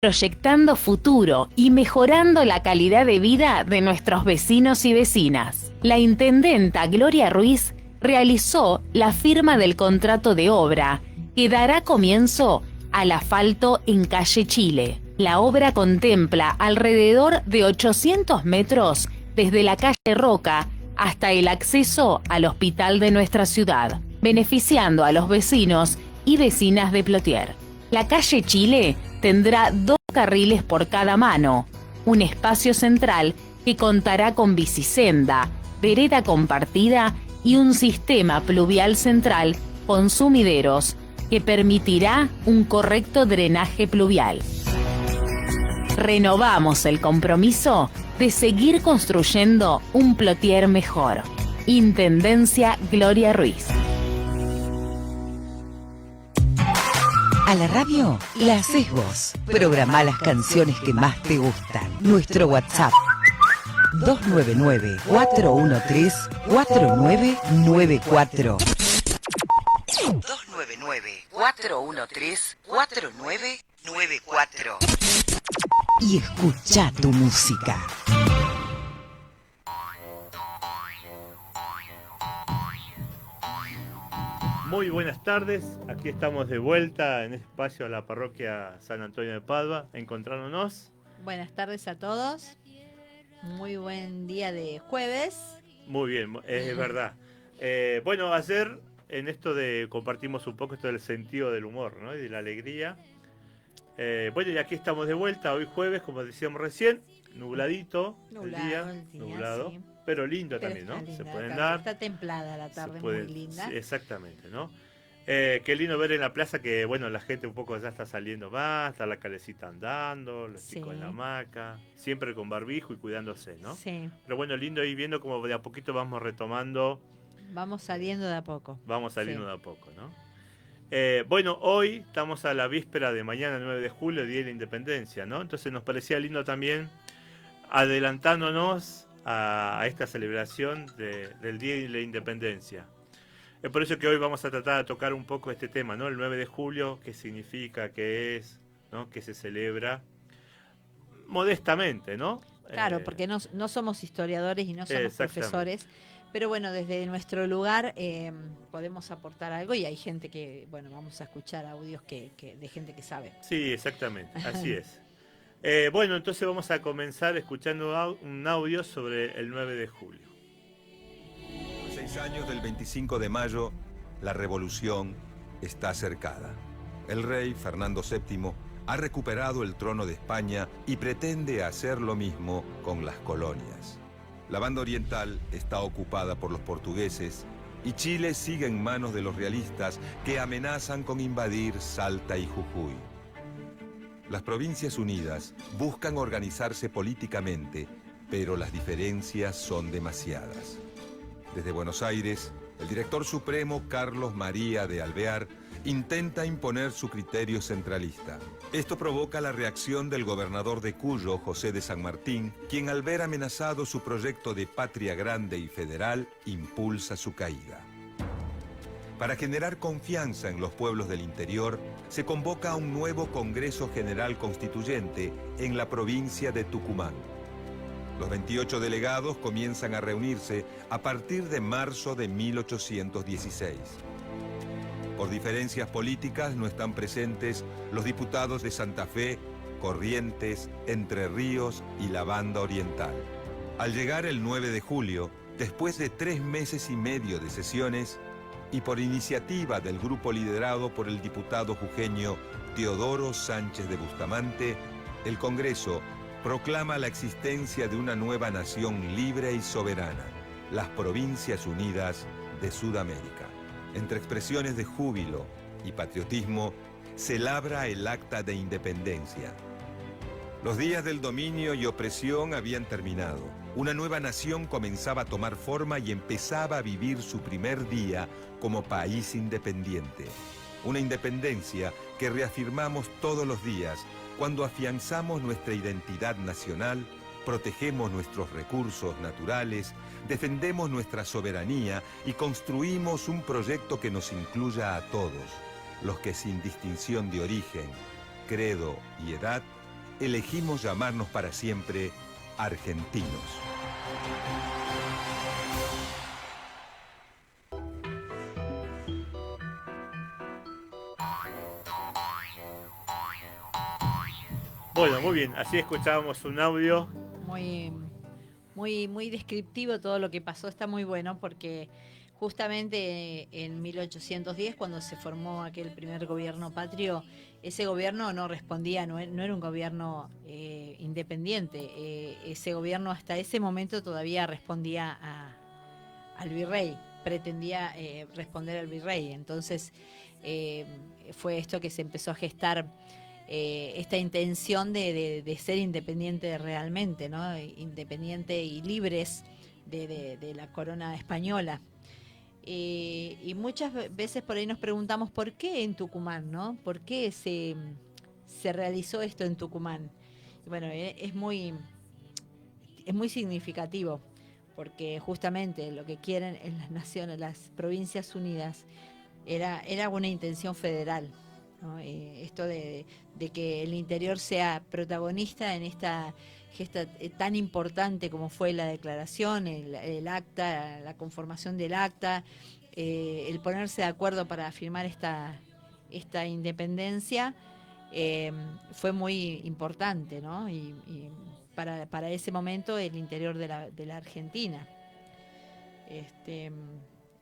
proyectando futuro y mejorando la calidad de vida de nuestros vecinos y vecinas. La intendenta Gloria Ruiz realizó la firma del contrato de obra que dará comienzo al asfalto en calle Chile. La obra contempla alrededor de 800 metros desde la calle Roca hasta el acceso al hospital de nuestra ciudad, beneficiando a los vecinos y vecinas de Plotier. La calle Chile tendrá 2 carriles por cada mano, un espacio central que contará con bicisenda, vereda compartida y un sistema pluvial central con sumideros que permitirá un correcto drenaje pluvial. Renovamos el compromiso de seguir construyendo un Plotier mejor. Intendencia Gloria Ruiz. A la radio la haces vos. Programá las canciones que más te gustan. Nuestro WhatsApp 299-413-4994. 299-413-4994. Y escucha tu música. Muy buenas tardes, aquí estamos de vuelta en este espacio a la parroquia San Antonio de Padua, encontrándonos. Buenas tardes a todos, muy buen día de jueves. Muy bien, es verdad. Bueno, ayer en esto compartimos un poco esto del sentido del humor, ¿no? Y de la alegría. Bueno, y aquí estamos de vuelta, hoy jueves, como decíamos recién, nubladito, el día, nublado. Sí. Pero lindo también, ¿no? Se pueden dar. Está templada la tarde, muy linda. Sí, exactamente, ¿no? Qué lindo ver en la plaza que, bueno, la gente un poco ya está saliendo más, está la calecita andando, los chicos en la hamaca, siempre con barbijo y cuidándose, ¿no? Sí. Pero bueno, lindo ir viendo como de a poquito vamos retomando. Vamos saliendo de a poco. Vamos saliendo de a poco, ¿no? Bueno, hoy estamos a la víspera de mañana, 9 de julio, Día de la Independencia, ¿no? Entonces nos parecía lindo también adelantándonos a esta celebración del Día de la Independencia. Es por eso que hoy vamos a tratar de tocar un poco este tema, ¿no? El 9 de julio, qué significa, qué es, ¿no? Qué se celebra modestamente, ¿no? Claro, porque no somos historiadores y no somos profesores, pero bueno, desde nuestro lugar podemos aportar algo y hay gente que, bueno, vamos a escuchar audios de gente que sabe. Sí, exactamente, así es. Bueno, entonces vamos a comenzar escuchando un audio sobre el 9 de julio. A 6 años del 25 de mayo, la revolución está cercada. El rey Fernando VII ha recuperado el trono de España y pretende hacer lo mismo con las colonias. La banda oriental está ocupada por los portugueses y Chile sigue en manos de los realistas que amenazan con invadir Salta y Jujuy. Las Provincias Unidas buscan organizarse políticamente, pero las diferencias son demasiadas. Desde Buenos Aires, el director supremo Carlos María de Alvear intenta imponer su criterio centralista. Esto provoca la reacción del gobernador de Cuyo, José de San Martín, quien al ver amenazado su proyecto de patria grande y federal, impulsa su caída. Para generar confianza en los pueblos del interior, se convoca a un nuevo Congreso General Constituyente en la provincia de Tucumán. Los 28 delegados comienzan a reunirse a partir de marzo de 1816. Por diferencias políticas no están presentes los diputados de Santa Fe, Corrientes, Entre Ríos y la Banda Oriental. Al llegar el 9 de julio, después de 3 meses y medio de sesiones, y por iniciativa del grupo liderado por el diputado jujeño Teodoro Sánchez de Bustamante, el Congreso proclama la existencia de una nueva nación libre y soberana, las Provincias Unidas de Sudamérica. Entre expresiones de júbilo y patriotismo, se labra el Acta de Independencia. Los días del dominio y opresión habían terminado. Una nueva nación comenzaba a tomar forma y empezaba a vivir su primer día como país independiente. Una independencia que reafirmamos todos los días cuando afianzamos nuestra identidad nacional, protegemos nuestros recursos naturales, defendemos nuestra soberanía y construimos un proyecto que nos incluya a todos, los que sin distinción de origen, credo y edad elegimos llamarnos para siempre argentinos. Bueno, muy bien, así escuchábamos un audio. Muy descriptivo todo lo que pasó, está muy bueno porque justamente en 1810, cuando se formó aquel primer gobierno patrio, ese gobierno no respondía, no era un gobierno independiente, ese gobierno hasta ese momento todavía respondía al virrey, pretendía responder al virrey, entonces fue esto que se empezó a gestar. Esta intención de ser independiente realmente, ¿no? Independiente y libres de la corona española. Y muchas veces por ahí nos preguntamos por qué en Tucumán, ¿no? ¿Por qué se realizó esto en Tucumán? Y bueno, es muy significativo, porque justamente lo que quieren en las naciones, las Provincias Unidas, era una intención federal, ¿no? Esto de que el interior sea protagonista en esta gesta tan importante como fue la declaración, el acta, la conformación del acta, el ponerse de acuerdo para firmar esta independencia, fue muy importante, ¿no? Y para ese momento el interior de la Argentina.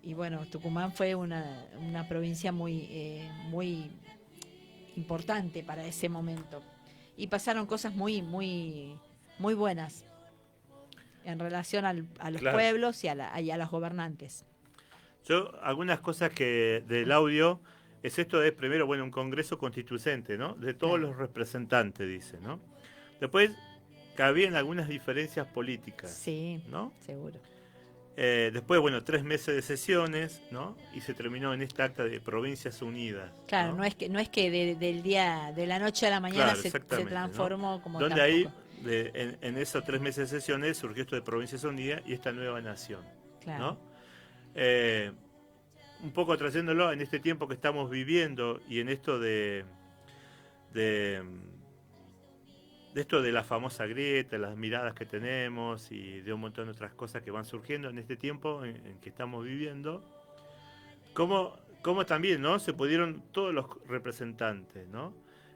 Y bueno, Tucumán fue una provincia muy importante para ese momento. Y pasaron cosas muy buenas en relación a los pueblos y a los gobernantes. Yo, algunas cosas que del audio, es esto de, primero, bueno, un congreso constituyente, ¿no? De todos los representantes, dice, ¿no? Después, cabían algunas diferencias políticas. Sí, ¿no? Seguro. Después, bueno, 3 meses de sesiones, ¿no? Y se terminó en esta acta de Provincias Unidas. Claro, no es que del día, de la noche a la mañana se transformó, ¿no? Como donde ahí, en esos 3 meses de sesiones, surgió esto de Provincias Unidas y esta nueva nación. Claro. ¿No? Un poco trayéndolo en este tiempo que estamos viviendo y en esto de esto de la famosa grieta, las miradas que tenemos y de un montón de otras cosas que van surgiendo en este tiempo en que estamos viviendo, cómo también, ¿no? Se pudieron todos los representantes, ¿no?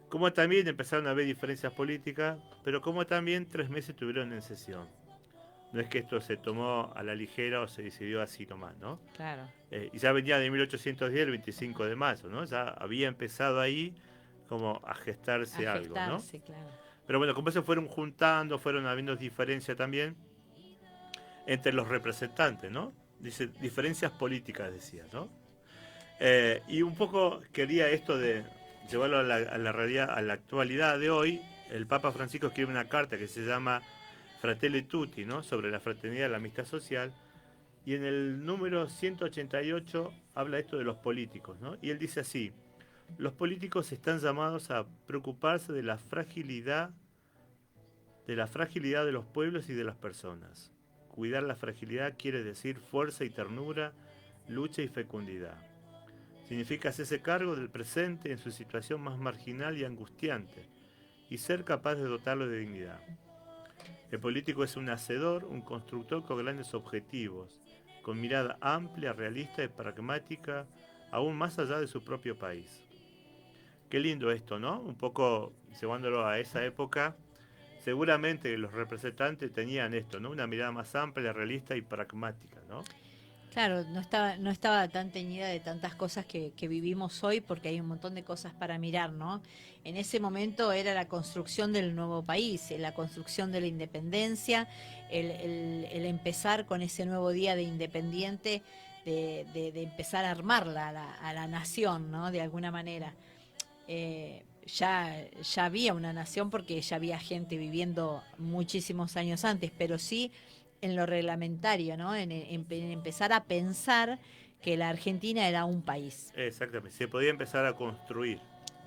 Cómo también empezaron a haber diferencias políticas, pero cómo también 3 meses estuvieron en sesión. No es que esto se tomó a la ligera o se decidió así nomás, ¿no? Claro. Y ya venía de 1810, el 25 de mayo, ¿no? Ya había empezado ahí como a gestarse algo, ¿no? Claro. Pero bueno, como se fueron juntando, fueron habiendo diferencias también entre los representantes, ¿no? Dice, diferencias políticas, decía, ¿no? Y un poco quería esto de llevarlo a la realidad, a la actualidad de hoy. El Papa Francisco escribe una carta que se llama Fratelli Tutti, ¿no? Sobre la fraternidad y la amistad social. Y en el número 188 habla esto de los políticos, ¿no? Y él dice así: los políticos están llamados a preocuparse de la fragilidad de los pueblos y de las personas. Cuidar la fragilidad quiere decir fuerza y ternura, lucha y fecundidad. Significa hacerse cargo del presente en su situación más marginal y angustiante y ser capaz de dotarlo de dignidad. El político es un hacedor, un constructor con grandes objetivos, con mirada amplia, realista y pragmática, aún más allá de su propio país. Qué lindo esto, ¿no? Un poco llevándolo a esa época, seguramente los representantes tenían esto, ¿no? Una mirada más amplia, realista y pragmática, ¿no? Claro, no estaba tan teñida de tantas cosas que vivimos hoy, porque hay un montón de cosas para mirar, ¿no? En ese momento era la construcción del nuevo país, la construcción de la independencia, el empezar con ese nuevo día de independiente, de empezar a armarla a la nación, ¿no? De alguna manera. Ya había una nación porque ya había gente viviendo muchísimos años antes, pero sí en lo reglamentario, ¿no? En empezar a pensar que la Argentina era un país. Exactamente, se podía empezar a construir,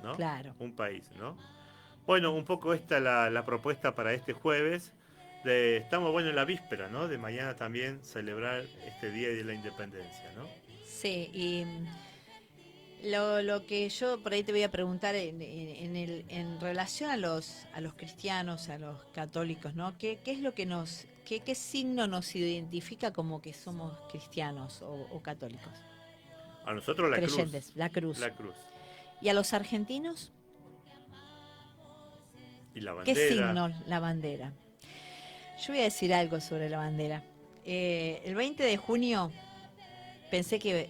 ¿no? Claro. Un país, ¿no? Bueno, un poco esta la propuesta para este jueves. Estamos, bueno, en la víspera, ¿no? De mañana también celebrar este Día de la Independencia, ¿no? Sí, y Lo que yo por ahí te voy a preguntar en relación a los cristianos, a los católicos, ¿no? ¿Qué es lo que qué signo nos identifica como que somos cristianos o católicos? A nosotros la creyentes, cruz. la cruz. La cruz. ¿Y a los argentinos? Y la ¿Qué bandera. signo? La bandera. Yo voy a decir algo sobre la bandera. El 20 de junio pensé que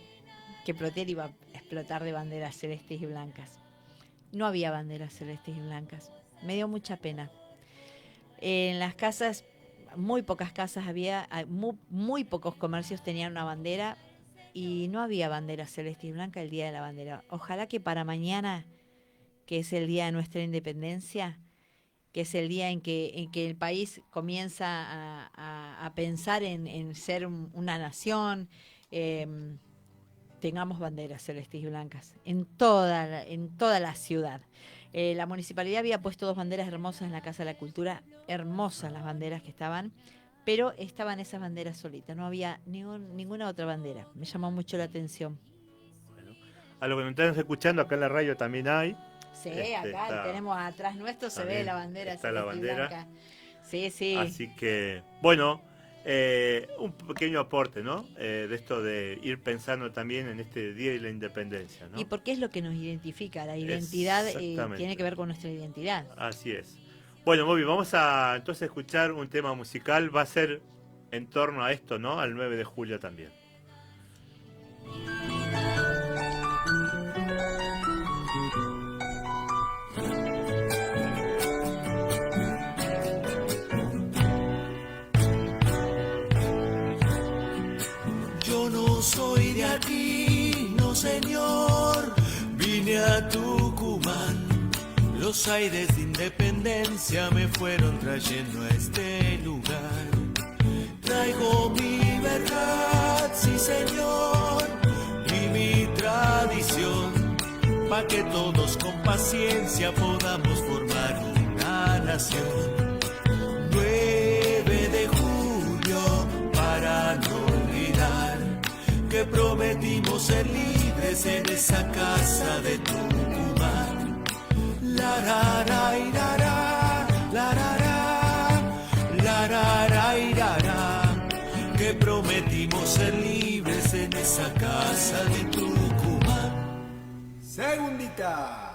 Plotier iba a explotar de banderas celestes y blancas. No había banderas celestes y blancas. Me dio mucha pena. En las casas, muy pocas casas había, muy pocos comercios tenían una bandera y no había bandera celeste y blanca el día de la bandera. Ojalá que para mañana, que es el día de nuestra independencia, que es el día en que el país comienza a pensar en ser una nación, tengamos banderas celestes y blancas en toda la ciudad. La municipalidad había puesto 2 banderas hermosas en la Casa de la Cultura, hermosas las banderas que estaban, pero estaban esas banderas solitas, no había ninguna otra bandera. Me llamó mucho la atención. Bueno, a lo que nos están escuchando acá en la radio también hay. Sí, acá tenemos atrás nuestro, se ve la bandera está la celeste y bandera. blanca. Sí, sí. Así que, bueno, un pequeño aporte, ¿no? De esto de ir pensando también en este Día de la Independencia, ¿no? ¿Y por qué es lo que nos identifica? La identidad tiene que ver con nuestra identidad. Así es. Bueno, muy bien, vamos a entonces escuchar un tema musical. Va a ser en torno a esto, ¿no? Al 9 de julio también. Yo no soy de aquí, no señor, vine a Tucumán. Los aires de independencia me fueron trayendo a este lugar. Traigo mi verdad, sí señor, y mi tradición, pa' que todos con paciencia podamos formar una nación. 9 de julio, para no olvidar que prometimos ser libres en esa casa de Tucumán. La ra ra ira ra, la ra ra, la ra ra ira ra, que prometimos ser libres en esa casa de Tucumán. Segundita.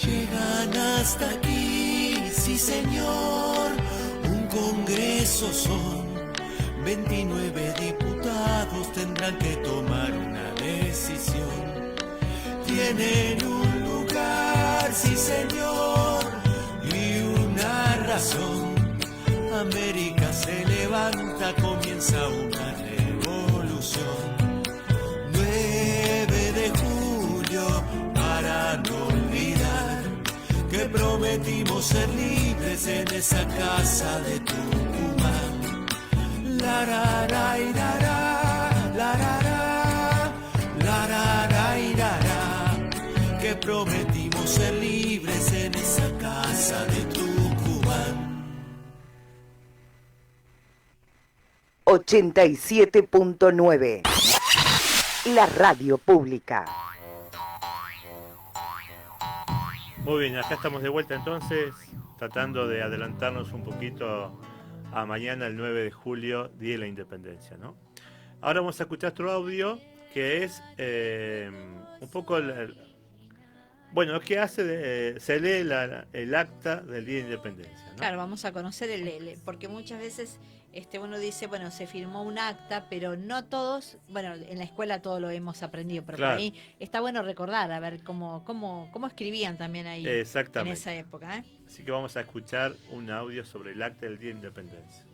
Llegan hasta aquí, sí señor, un congreso son 29 diputados, tendrán que tomar una decisión. Tienen un lugar, sí señor, y una razón. América se levanta, comienza una revolución. 9 de julio, para no olvidar que prometimos ser libres en esa casa de Tucumán. La ra ra ira ra, la ra ra, la ra ra ira ra, que prometimos ser libres en esa casa de Tucumán. 87.9 La radio pública. Muy bien, acá estamos de vuelta entonces, tratando de adelantarnos un poquito a mañana, el 9 de julio, Día de la Independencia, ¿no? Ahora vamos a escuchar otro audio que es un poco bueno, lo que hace, se lee el acta del Día de Independencia, ¿no? Claro, vamos a conocer porque muchas veces uno dice, bueno, se firmó un acta, pero no todos, bueno, en la escuela todo lo hemos aprendido, pero Claro. por ahí está bueno recordar, a ver cómo escribían también ahí en Exactamente. esa época, ¿eh? Así que vamos a escuchar un audio sobre el acta del Día de Independencia.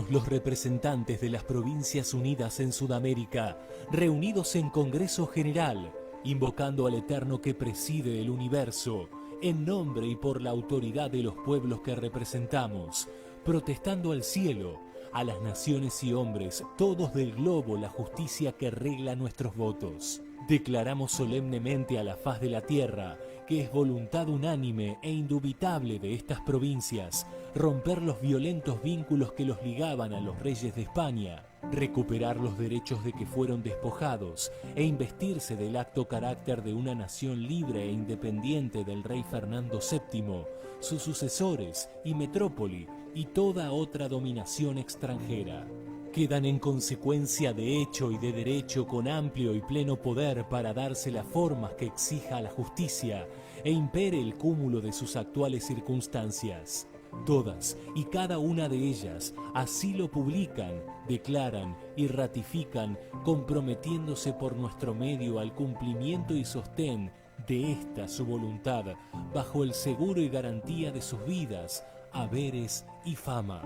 Los representantes de las Provincias Unidas en Sudamérica, reunidos en Congreso General, invocando al Eterno que preside el universo, en nombre y por la autoridad de los pueblos que representamos, protestando al cielo, a las naciones y hombres, todos del globo, la justicia que regla nuestros votos. Declaramos solemnemente a la faz de la tierra que es voluntad unánime e indubitable de estas provincias romper los violentos vínculos que los ligaban a los reyes de España, recuperar los derechos de que fueron despojados e investirse del acto carácter de una nación libre e independiente del rey Fernando VII, sus sucesores y metrópoli y toda otra dominación extranjera. Quedan en consecuencia de hecho y de derecho con amplio y pleno poder para darse las formas que exija la justicia e impere el cúmulo de sus actuales circunstancias. Todas y cada una de ellas así lo publican, declaran y ratifican, comprometiéndose por nuestro medio al cumplimiento y sostén de esta su voluntad, bajo el seguro y garantía de sus vidas, haberes y fama.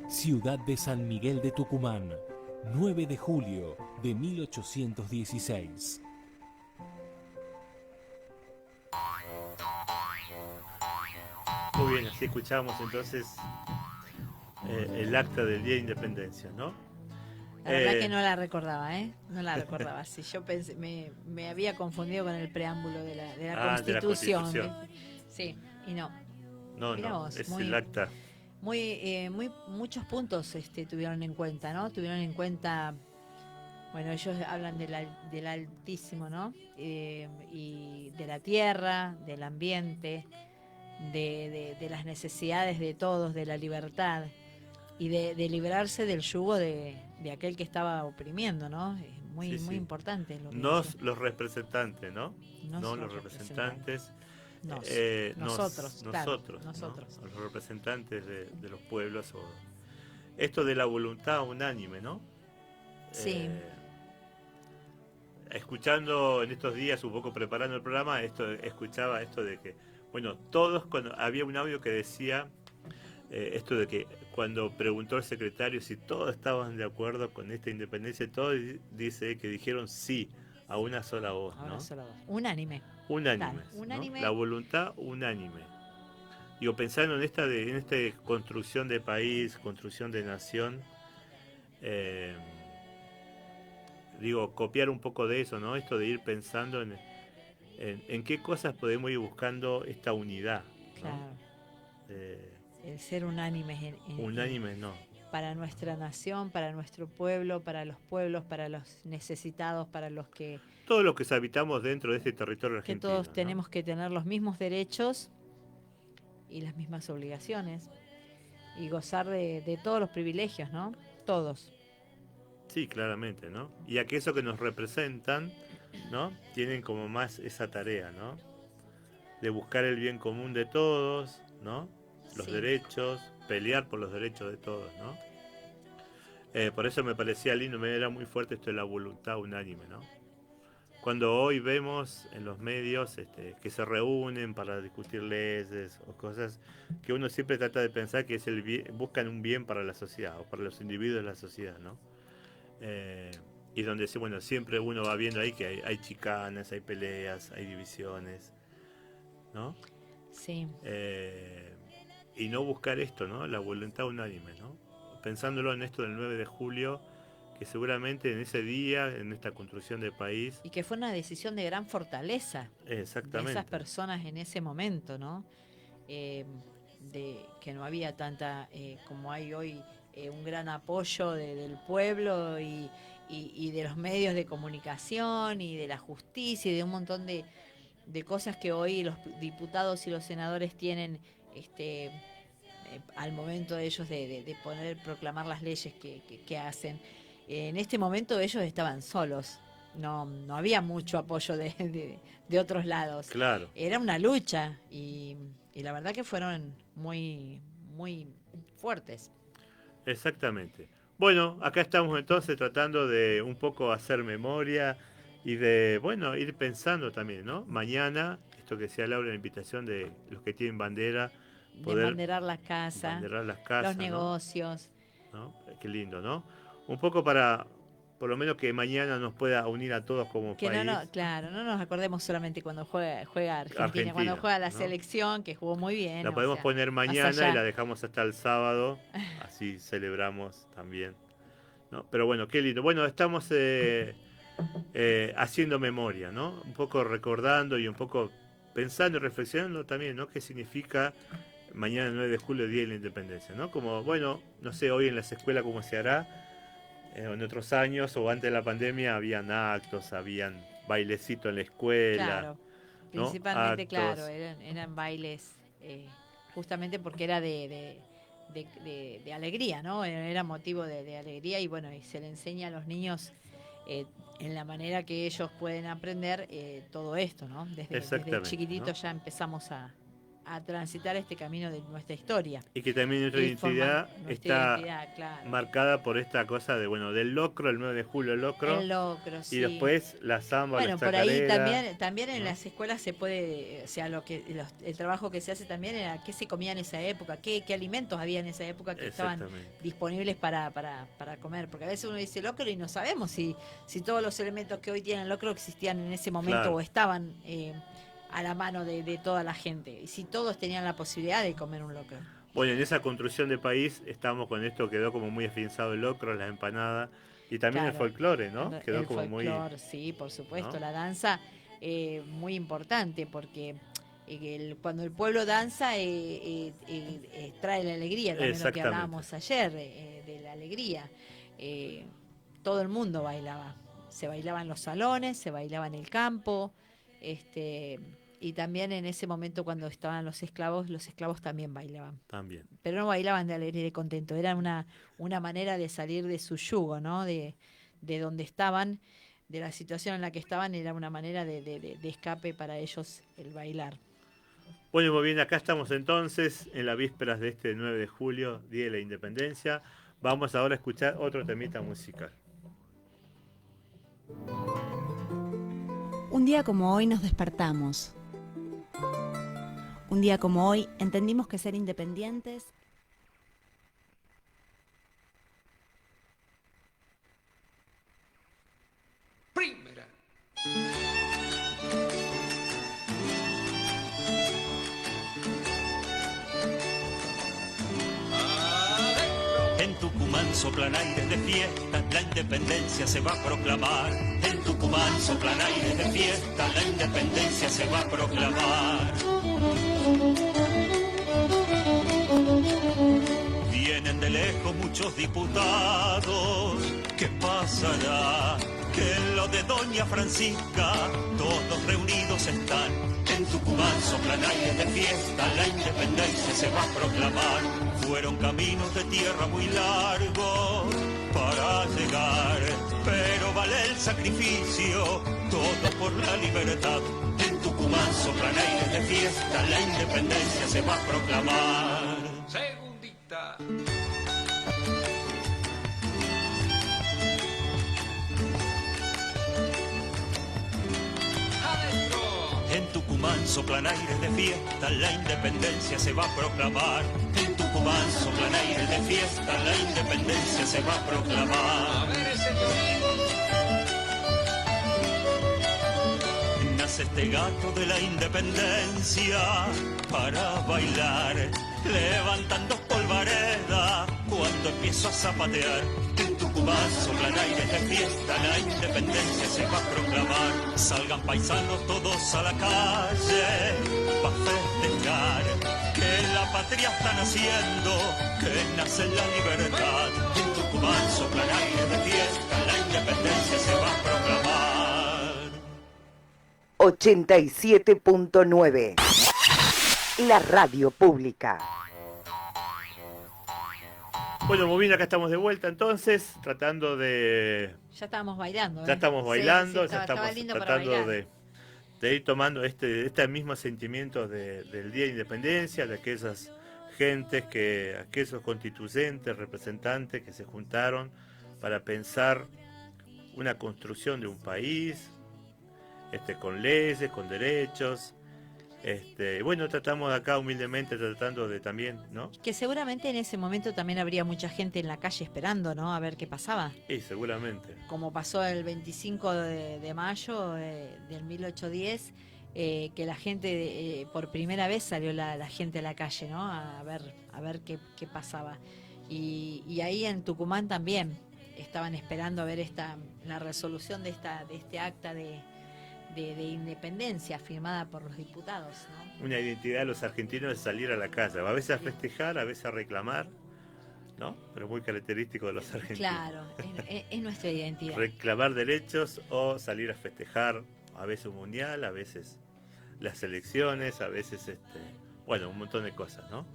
Ciudad de San Miguel de Tucumán, 9 de julio de 1816. Muy bien, así escuchamos entonces el acta del Día de Independencia, ¿no? La verdad que no la recordaba, ¿eh? No la recordaba. Sí, yo pensé, me había confundido con el preámbulo de la Constitución. De la Constitución. Sí, y no. No, Mirá no, vos, es el acta. Muchos puntos tuvieron en cuenta, ¿no? Tuvieron en cuenta, bueno, ellos hablan del altísimo, ¿no? Y de la tierra, del ambiente, de las necesidades de todos, de la libertad y de librarse del yugo de aquel que estaba oprimiendo, ¿no? Es muy importante lo que los representantes, ¿no? No los representantes. Nosotros, ¿no? Los representantes de los pueblos. Esto de la voluntad unánime, ¿no? Sí. Escuchando en estos días, un poco preparando el programa, escuchaba esto de que, bueno, había un audio que decía esto de que cuando preguntó el secretario si todos estaban de acuerdo con esta independencia, todos dice que dijeron sí a una sola voz, ¿no? Una sola voz. Unánime. Unánime, ¿no? La voluntad unánime. Digo, pensando en esta construcción de país, construcción de nación, copiar un poco de eso, ¿no? Esto de ir pensando en qué cosas podemos ir buscando esta unidad, ¿no? Claro. El ser unánimes. Unánimes, no. Para nuestra nación, para nuestro pueblo, para los pueblos, para los necesitados, para los que... Todos los que habitamos dentro de este territorio argentino. Que todos tenemos que tener los mismos derechos y las mismas obligaciones y gozar de todos los privilegios, ¿no? Todos. Sí, claramente, ¿no? Y aquellos que nos representan, ¿no? Tienen como más esa tarea, ¿no? De buscar el bien común de todos, ¿no? Los derechos, pelear por los derechos de todos, ¿no? Por eso me parecía lindo, me era muy fuerte esto de la voluntad unánime, ¿no? Cuando hoy vemos en los medios que se reúnen para discutir leyes o cosas que uno siempre trata de pensar que es buscan un bien para la sociedad o para los individuos de la sociedad, ¿no? Y donde siempre uno va viendo ahí que hay chicanas, hay peleas, hay divisiones, ¿no? Sí. Y no buscar esto, ¿no? La voluntad unánime, ¿no? Pensándolo en esto del 9 de julio, que seguramente en ese día, en esta construcción de país... Y que fue una decisión de gran fortaleza. Exactamente. De esas personas en ese momento, ¿no? De que no había tanta, como hay hoy, un gran apoyo del pueblo y de los medios de comunicación y de la justicia y de un montón de cosas que hoy los diputados y los senadores tienen al momento de ellos de proclamar las leyes que hacen. En este momento ellos estaban solos, no había mucho apoyo de otros lados. Claro. Era una lucha y la verdad que fueron muy, muy fuertes. Exactamente. Bueno, acá estamos entonces tratando de un poco hacer memoria y de, ir pensando también, ¿no? Mañana, esto que sea Laura, la invitación de los que tienen bandera, de banderar las casas, los negocios. ¿No? Qué lindo, ¿no? Un poco para por lo menos que mañana nos pueda unir a todos como Que país. claro, no nos acordemos solamente cuando juega Argentina, Argentina, cuando juega la ¿no? selección, que jugó muy bien. La o podemos sea, poner más mañana allá. y la dejamos hasta el sábado, así celebramos también, ¿no? Pero bueno, qué lindo. Bueno, estamos haciendo memoria, ¿no? Un poco recordando y un poco pensando y reflexionando también, ¿no? ¿Qué significa mañana 9 de julio, Día de la Independencia, ¿no? Como, bueno, no sé, hoy en las escuelas cómo se hará, en otros años o antes de la pandemia habían actos, habían bailecitos en la escuela, Claro, ¿no? principalmente, Actos. claro, eran bailes justamente porque era de alegría, ¿no? Era motivo de alegría y bueno, y se le enseña a los niños en la manera que ellos pueden aprender todo esto, ¿no? Desde Exactamente, chiquititos, ¿no? ya empezamos a transitar este camino de nuestra historia. Y que también nuestra Y identidad forman nuestra está identidad, claro. marcada por esta cosa de, bueno, del locro, el 9 de julio el locro, El locro, sí. y después la samba, Bueno, la por ahí chacarera. también en ¿no? las escuelas se puede, o sea, el trabajo que se hace también era qué se comía en esa época, qué alimentos había en esa época que estaban Exactamente. disponibles para comer, porque a veces uno dice locro y no sabemos si todos los elementos que hoy tienen locro existían en ese momento Claro. o estaban a la mano de toda la gente, y si todos tenían la posibilidad de comer un locro. Bueno, en esa construcción de país estamos con esto, quedó como muy afianzado el locro, las empanadas, y también el Claro, folclore, ¿no? Quedó el como folclore, sí, por supuesto, ¿no? la danza muy importante porque cuando el pueblo danza trae la alegría, también lo que Exactamente. hablábamos ayer, de la alegría. Todo el mundo bailaba, se bailaba en los salones, se bailaba en el campo, y también en ese momento cuando estaban los esclavos también bailaban. También. Pero no bailaban de alegría y de contento, era una manera de salir de su yugo, ¿no? De donde estaban, de la situación en la que estaban, era una manera de escape para ellos el bailar. Bueno, muy bien, acá estamos entonces en las vísperas de este 9 de julio, Día de la Independencia. Vamos ahora a escuchar otro temita musical. Un día como hoy nos despertamos. Un día como hoy entendimos que ser independientes Primera. En Tucumán soplan aires de fiesta, la independencia se va a proclamar. En Tucumán soplan aires de fiesta, la independencia se va a proclamar. Vienen de lejos muchos diputados, ¿qué pasará? Que en lo de Doña Francisca todos reunidos están. En Tucumán soplan aires de fiesta, la independencia se va a proclamar. Fueron caminos de tierra muy largos para llegar, pero vale el sacrificio, todo por la libertad. En Tucumán soplan aires de fiesta, la independencia se va a proclamar. Segundita. Adentro. En Tucumán soplan aires de fiesta, la independencia se va a proclamar. En Tucumán soplan aires de fiesta, la independencia se va a proclamar. A ver ese violín. Nace este gato de la independencia para bailar, levantando polvareda cuando empiezo a zapatear. En Tucumán soplan aires de fiesta, la independencia se va a proclamar. Salgan paisanos todos a la calle para festejar que la patria está naciendo, que nace la libertad. En Tucumán soplan aires de fiesta, la independencia se va a proclamar. 87.9 La radio pública. Bueno, muy bien, acá estamos de vuelta entonces, tratando de... Ya estábamos bailando. Ya estamos bailando, Sí, ya estaba estamos lindo para tratando bailar. de ir tomando este mismo sentimiento del Día de Independencia, de aquellas gentes, aquellos constituyentes, representantes que se juntaron para pensar una construcción de un país, con leyes, con derechos, Bueno, tratamos acá humildemente, tratando de también, ¿no? Que seguramente en ese momento también habría mucha gente en la calle esperando, ¿no? A ver qué pasaba. Y seguramente. Como pasó el 25 de mayo del 1810, que la gente, por primera vez salió la gente a la calle, ¿no? A ver qué pasaba. Y ahí en Tucumán también estaban esperando a ver la resolución de este acta de independencia firmada por los diputados, ¿no? Una identidad de los argentinos es salir a la calle, a veces a festejar, a veces a reclamar, ¿no? Pero muy característico de los argentinos. Claro, es nuestra identidad. Reclamar derechos o salir a festejar, a veces un mundial, a veces las elecciones, a veces bueno, un montón de cosas, ¿no?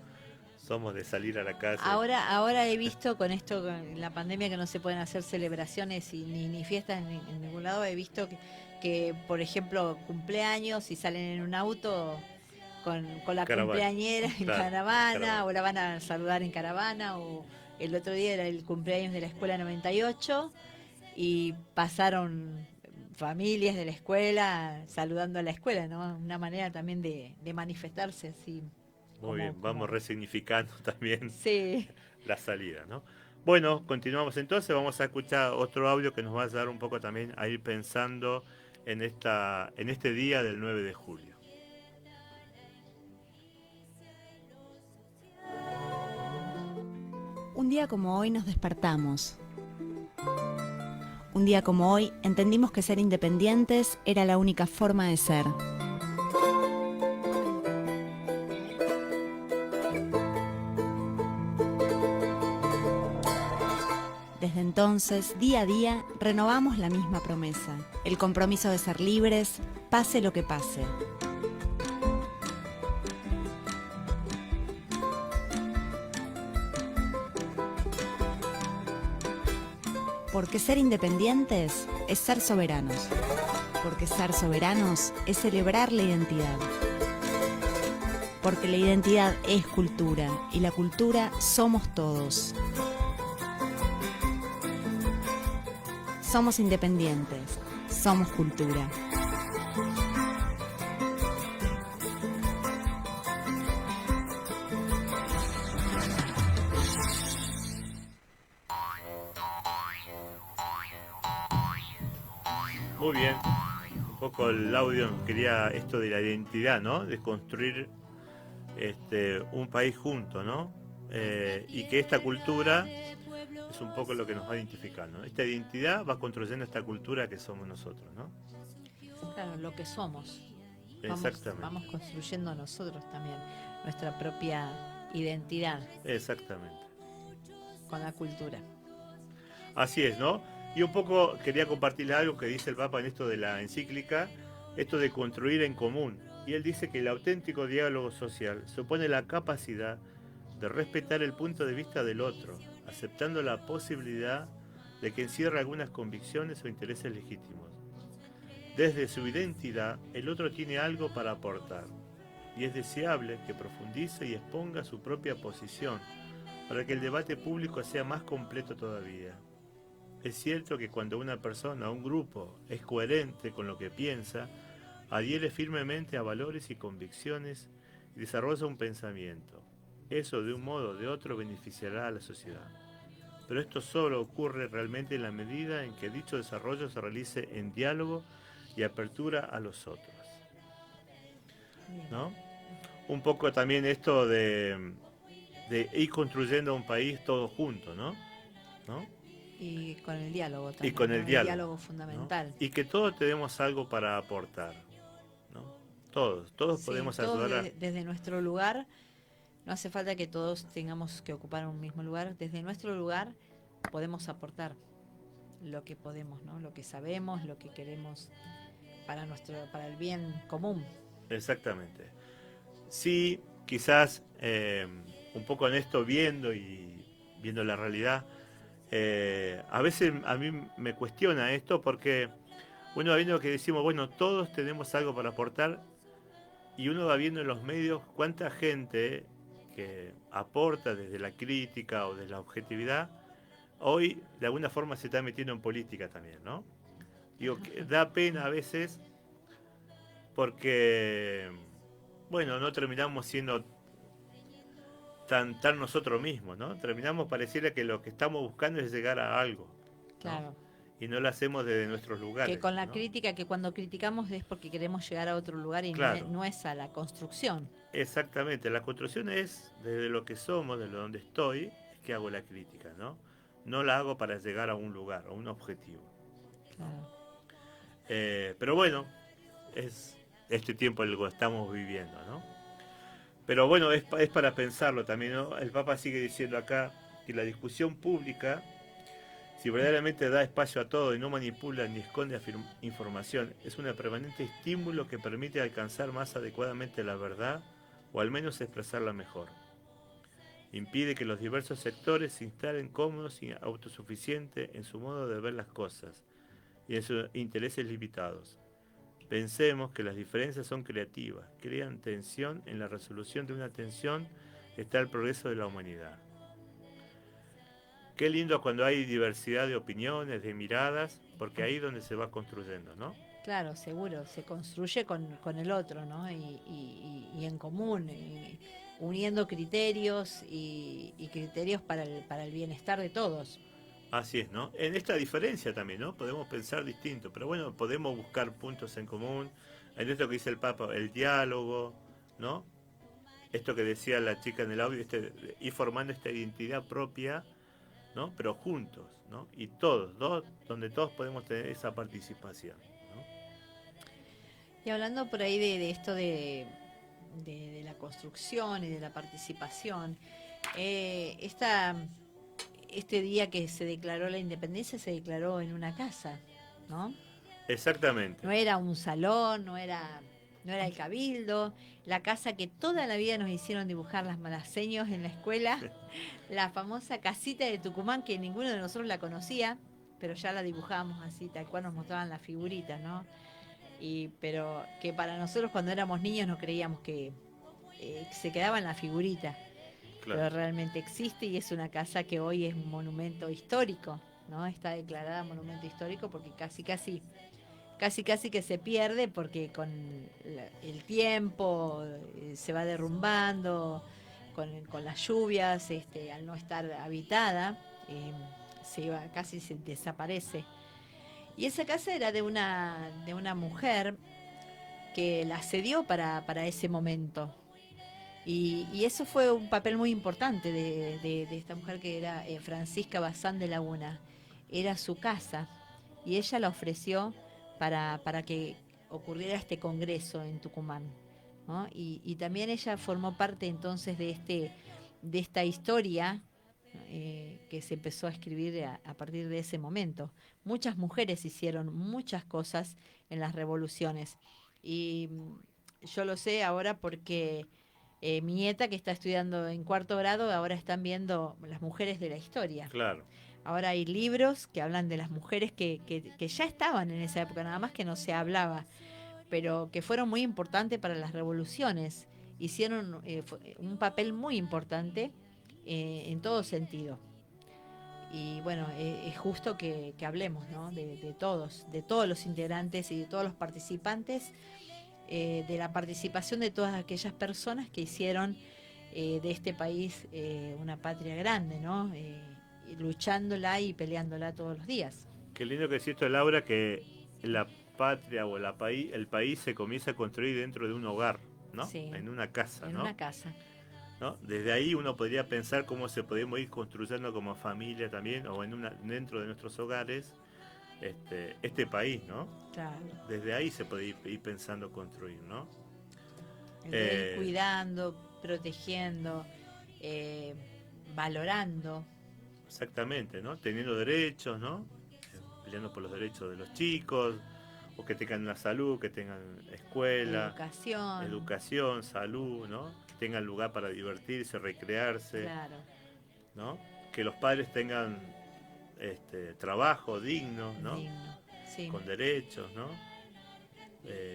Somos de salir a la calle. Ahora he visto con esto, con la pandemia, que no se pueden hacer celebraciones ni fiestas en ningún lado. He visto que, por ejemplo, cumpleaños y salen en un auto con la Caravana. cumpleañera en Claro, caravana, o la van a saludar en caravana, o el otro día era el cumpleaños de la escuela 98 y pasaron familias de la escuela saludando a la escuela, ¿no? Una manera también de manifestarse así. Muy bien, vamos resignificando también Sí. la salida, ¿no? Bueno, continuamos entonces, vamos a escuchar otro audio que nos va a ayudar un poco también a ir pensando en este día del 9 de julio. Un día como hoy nos despertamos. Un día como hoy entendimos que ser independientes era la única forma de ser. Desde entonces, día a día, renovamos la misma promesa, el compromiso de ser libres, pase lo que pase. Porque ser independientes es ser soberanos. Porque ser soberanos es celebrar la identidad. Porque la identidad es cultura y la cultura somos todos. Somos independientes, somos cultura. Muy bien, un poco el audio quería esto de la identidad, ¿no? De construir un país junto, ¿no? Y que esta cultura es un poco lo que nos va identificando, ¿no? Esta identidad va construyendo esta cultura que somos nosotros, ¿no? Claro, lo que somos. Exactamente. Vamos construyendo nosotros también nuestra propia identidad. Exactamente. Con la cultura. Así es, ¿no? Y un poco quería compartirle algo que dice el Papa en esto de la encíclica, esto de construir en común. Y él dice que el auténtico diálogo social supone la capacidad de respetar el punto de vista del otro, aceptando la posibilidad de que encierre algunas convicciones o intereses legítimos. Desde su identidad, el otro tiene algo para aportar, y es deseable que profundice y exponga su propia posición, para que el debate público sea más completo todavía. Es cierto que cuando una persona o un grupo es coherente con lo que piensa, adhiere firmemente a valores y convicciones y desarrolla un pensamiento. Eso, de un modo o de otro, beneficiará a la sociedad. Pero esto solo ocurre realmente en la medida en que dicho desarrollo se realice en diálogo y apertura a los otros, ¿no? Un poco también esto de ir construyendo un país todos juntos, ¿no? Y con el diálogo también. Y con el diálogo, fundamental. ¿no? Y que todos tenemos algo para aportar, ¿no? Todos Sí, podemos todos ayudar desde nuestro lugar. No hace falta que todos tengamos que ocupar un mismo lugar. Desde nuestro lugar podemos aportar lo que podemos, ¿no? Lo que sabemos, lo que queremos para el bien común. Exactamente. Sí, quizás un poco en esto viendo la realidad, a veces a mí me cuestiona esto porque uno va viendo que decimos, bueno, todos tenemos algo para aportar, y uno va viendo en los medios cuánta gente que aporta desde la crítica o desde la objetividad, hoy de alguna forma se está metiendo en política también, ¿no? Digo, que da pena a veces porque bueno, no terminamos siendo tan nosotros mismos, ¿no? Terminamos pareciera que lo que estamos buscando es llegar a algo, ¿no? Claro. Y no lo hacemos desde nuestros lugares. Que con la ¿no? crítica, que cuando criticamos es porque queremos llegar a otro lugar y Claro. no es a la construcción. Exactamente, la construcción es desde lo que somos, desde donde estoy, es que hago la crítica, ¿no? No la hago para llegar a un lugar, a un objetivo. Claro. Pero bueno, es este tiempo el que estamos viviendo, ¿no? Pero bueno, es para pensarlo también, ¿no? El Papa sigue diciendo acá que la discusión pública, si verdaderamente da espacio a todo y no manipula ni esconde información, es un permanente estímulo que permite alcanzar más adecuadamente la verdad o al menos expresarla mejor. Impide que los diversos sectores se instalen cómodos y autosuficientes en su modo de ver las cosas y en sus intereses limitados. Pensemos que las diferencias son creativas, crean tensión. En la resolución de una tensión está el progreso de la humanidad. Qué lindo cuando hay diversidad de opiniones, de miradas, porque ahí es donde se va construyendo, ¿no? Claro, seguro, se construye con el otro, ¿no? Y en común, y uniendo criterios y criterios para el bienestar de todos. Así es, ¿no? En esta diferencia también, ¿no? Podemos pensar distinto, pero bueno, podemos buscar puntos en común. En esto que dice el Papa, el diálogo, ¿no? Esto que decía la chica en el audio, ir formando esta identidad propia, ¿no? Pero juntos, ¿no? Y todos, donde todos podemos tener esa participación, ¿no? Y hablando por ahí de esto de la construcción y de la participación, este día que se declaró la independencia se declaró en una casa, ¿no? Exactamente. No era un salón, no era el cabildo, la casa que toda la vida nos hicieron dibujar las malaseños en la escuela, la famosa casita de Tucumán que ninguno de nosotros la conocía, pero ya la dibujábamos así, tal cual nos mostraban las figuritas, ¿no? Pero que para nosotros cuando éramos niños no creíamos que se quedaba en la figurita. Claro. Pero realmente existe y es una casa que hoy es un monumento histórico, ¿no? Está declarada monumento histórico porque casi que se pierde porque con el tiempo se va derrumbando, con las lluvias, al no estar habitada, casi se desaparece. Y esa casa era de una mujer que la cedió para ese momento. Y eso fue un papel muy importante de esta mujer que era Francisca Bazán de Laguna. Era su casa y ella la ofreció para que ocurriera este congreso en Tucumán, ¿no? Y también ella formó parte entonces de esta historia que se empezó a escribir a partir de ese momento. Muchas mujeres hicieron muchas cosas en las revoluciones y yo lo sé ahora porque mi nieta que está estudiando en 4º grado, ahora están viendo las mujeres de la historia. Claro. Ahora hay libros que hablan de las mujeres que ya estaban en esa época, nada más que no se hablaba, pero que fueron muy importantes para las revoluciones. Hicieron un papel muy importante en todo sentido. Y bueno, es justo que hablemos, ¿no? de todos los integrantes y de todos los participantes, de la participación de todas aquellas personas que hicieron de este país una patria grande, ¿no? Luchándola y peleándola todos los días. Qué lindo que decís esto, Laura, que la patria o el país se comienza a construir dentro de un hogar, ¿no? Sí. En una casa, En ¿no? una casa. ¿No? Desde ahí uno podría pensar cómo se podemos ir construyendo como familia también, o dentro de nuestros hogares, este país, ¿no? Claro. Desde ahí se puede ir pensando construir, ¿no? Ir cuidando, protegiendo, valorando. Exactamente, ¿no? Teniendo derechos, ¿no? Peleando por los derechos de los chicos, o que tengan una salud, que tengan escuela, educación, salud, ¿no? Que tengan lugar para divertirse, recrearse, claro, ¿no? Que los padres tengan trabajo digno, ¿no? Digno, sí. Con derechos, ¿no?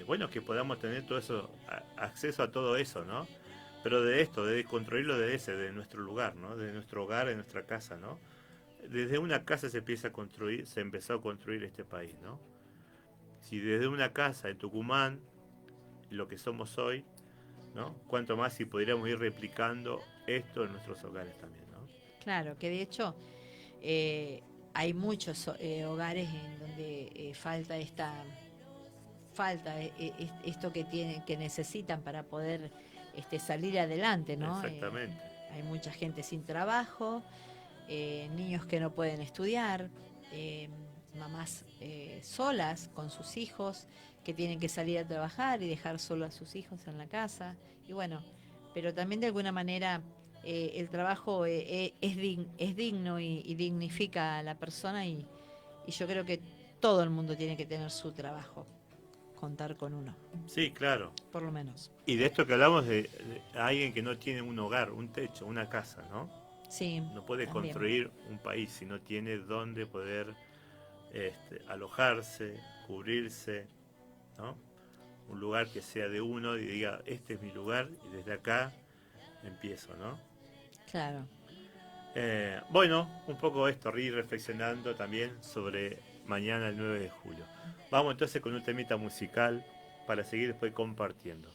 Bueno, que podamos tener todo eso, acceso a todo eso, ¿no? Pero de construirlo de nuestro lugar, ¿no? De nuestro hogar, de nuestra casa, ¿no? Desde una casa se empezó a construir este país, ¿no? Si desde una casa en Tucumán, lo que somos hoy, ¿no? Cuanto más si podríamos ir replicando esto en nuestros hogares también, ¿no? Claro, que de hecho hay muchos hogares en donde falta esto que necesitan para poder salir adelante, ¿no? Exactamente. Hay mucha gente sin trabajo, niños que no pueden estudiar, mamás solas con sus hijos que tienen que salir a trabajar y dejar solo a sus hijos en la casa. Y bueno, pero también de alguna manera el trabajo es digno y dignifica a la persona y yo creo que todo el mundo tiene que tener su trabajo, contar con uno. Sí, claro. Por lo menos. Y de esto que hablamos de alguien que no tiene un hogar, un techo, una casa, ¿no? Sí. No puede también construir un país si no tiene dónde poder alojarse, cubrirse, ¿no? Un lugar que sea de uno y diga, este es mi lugar y desde acá empiezo, ¿no? Claro. Bueno, un poco esto, ir reflexionando también sobre mañana el 9 de julio. Vamos entonces con un temita musical para seguir después compartiendo.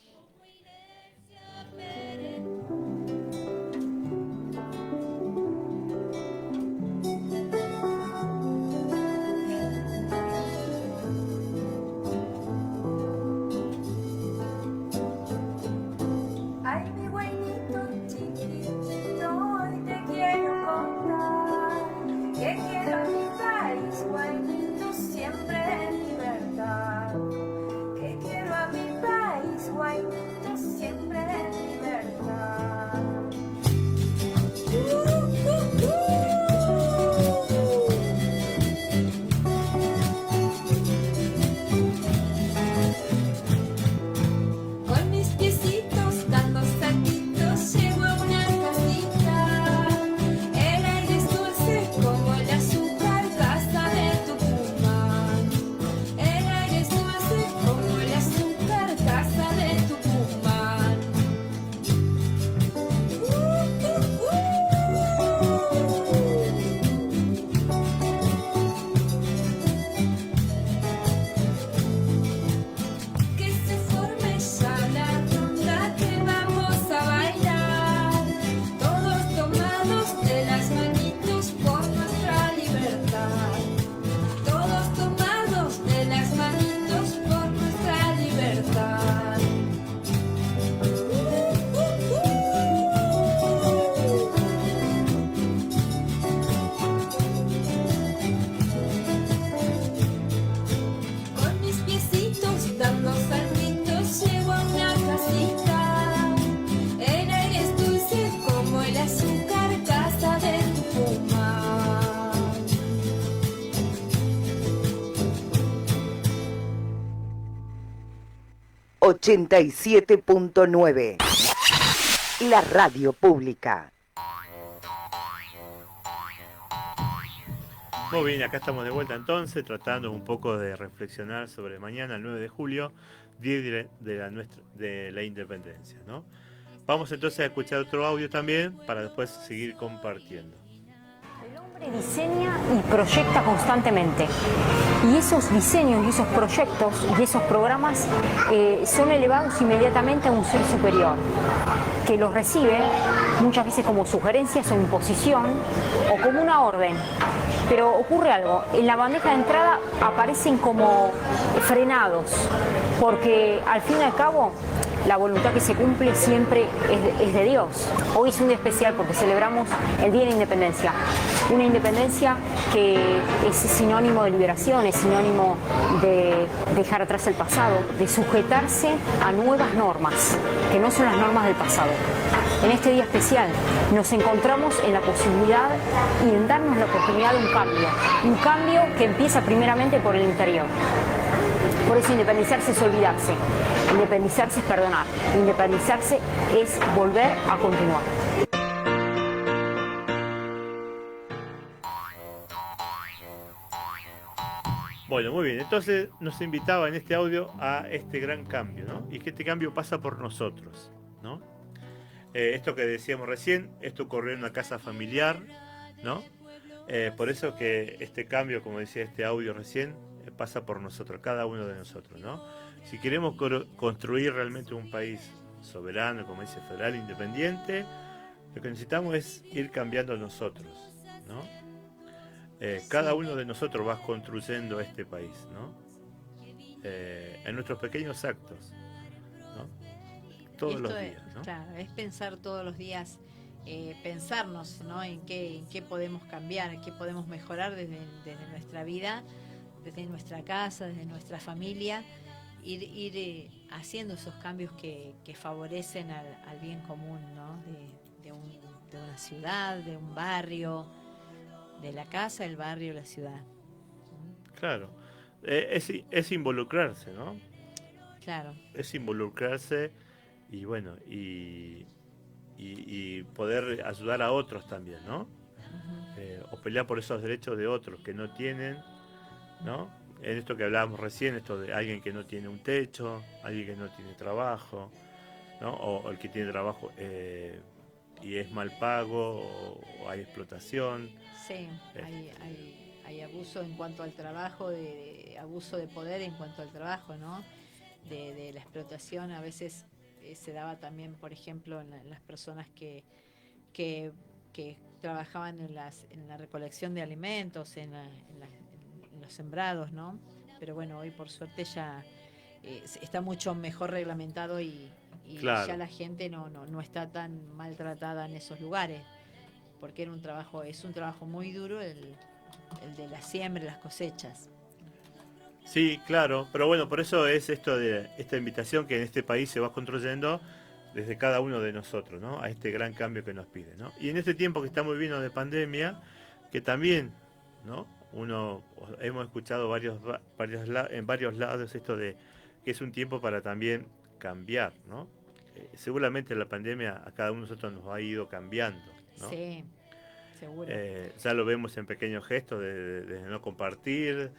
Ay, mi buenito chiquitito, hoy te quiero contar que quiero a mi país, buenito, siempre en libertad. Que quiero a mi país, buenito, siempre en libertad. Con mis piecitos dando saltitos llego a una casita. El aire es dulce como el azúcar, casa de Tucumán. El aire es dulce como el azúcar, casa de Tucumán. Que se forme ya la ronda que vamos a bailar, todos tomados de las manitos por nuestra libertad, todos tomados de las manitos por nuestra libertad. Con mis piecitos dando saltitos llego a una casita. El aire es dulce como el azúcar, casa de Tucumán. ...87.9... La radio pública. Muy bien, acá estamos de vuelta entonces, tratando un poco de reflexionar sobre mañana, el 9 de julio, día de la independencia, ¿no? Vamos entonces a escuchar otro audio también para después seguir compartiendo. El hombre diseña y proyecta constantemente. Y esos diseños y esos proyectos y esos programas son elevados inmediatamente a un ser superior, que los recibe muchas veces como sugerencias o imposición o como una orden. Pero ocurre algo, en la bandeja de entrada aparecen como frenados, porque al fin y al cabo la voluntad que se cumple siempre es de Dios. Hoy es un día especial porque celebramos el Día de la Independencia. Una independencia que es sinónimo de liberación, es sinónimo de dejar atrás el pasado, de sujetarse a nuevas normas, que no son las normas del pasado. En este día especial nos encontramos en la posibilidad y en darnos la oportunidad de un cambio que empieza primeramente por el interior. Por eso independizarse es olvidarse, independizarse es perdonar, independizarse es volver a continuar. Bueno, muy bien, entonces nos invitaba en este audio a este gran cambio, ¿no? Y que este cambio pasa por nosotros, ¿no? Esto que decíamos recién, esto ocurrió en una casa familiar, ¿no? Por eso que este cambio, como decía este audio recién, pasa por nosotros, cada uno de nosotros, ¿no? Si queremos construir realmente un país soberano, como dice, federal, independiente, lo que necesitamos es ir cambiando nosotros, ¿no? Cada uno de nosotros va construyendo este país, ¿no? En nuestros pequeños actos, ¿no? Todos los días, ¿no? Claro, es pensar todos los días, pensarnos, ¿no? en qué podemos cambiar, en qué podemos mejorar desde nuestra vida, desde nuestra casa, desde nuestra familia, ir haciendo esos cambios que favorecen al bien común, ¿no? de una ciudad, de un barrio, de la casa, el barrio, la ciudad. Claro, es involucrarse, ¿no? Claro. Es involucrarse y bueno, y poder ayudar a otros también, ¿no? O pelear por esos derechos de otros que no tienen, ¿no? En esto que hablábamos recién, esto de alguien que no tiene un techo, alguien que no tiene trabajo, ¿no? O el que tiene trabajo y es mal pago, o hay explotación. Sí, hay abuso en cuanto al trabajo, de abuso de poder en cuanto al trabajo, ¿no? De la explotación. A veces se daba también, por ejemplo, en las personas que trabajaban en la recolección de alimentos, en los sembrados, ¿no? Pero bueno, hoy por suerte ya está mucho mejor reglamentado y claro, ya la gente no está tan maltratada en esos lugares, porque es un trabajo muy duro el de la siembra y las cosechas. Sí, claro, pero bueno, por eso es esto de esta invitación que en este país se va construyendo desde cada uno de nosotros, ¿no? A este gran cambio que nos pide, ¿no? Y en este tiempo que estamos viviendo de pandemia, que también, ¿no? Hemos escuchado en varios lados esto de que es un tiempo para también cambiar, ¿no? Seguramente la pandemia a cada uno de nosotros nos ha ido cambiando, ¿no? Sí, seguro. Ya lo vemos en pequeños gestos de no compartir,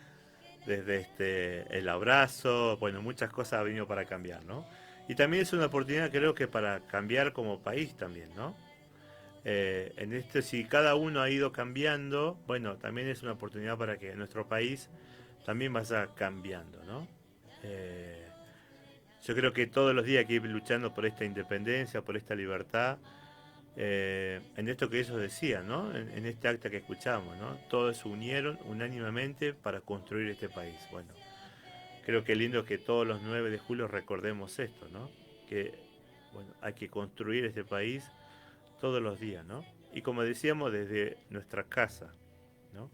desde el abrazo, bueno, muchas cosas ha venido para cambiar, ¿no? Y también es una oportunidad, creo que para cambiar como país también, ¿no? Si cada uno ha ido cambiando, bueno, también es una oportunidad para que nuestro país también vaya cambiando, ¿no? Yo creo que todos los días hay que ir luchando por esta independencia, por esta libertad, en esto que ellos decían, ¿no? En este acta que escuchamos, ¿no? Todos se unieron unánimemente para construir este país. Bueno, creo que es lindo que todos los 9 de julio recordemos esto, ¿no? Que, bueno, hay que construir este país todos los días, ¿no? Y como decíamos, desde nuestra casa, ¿no?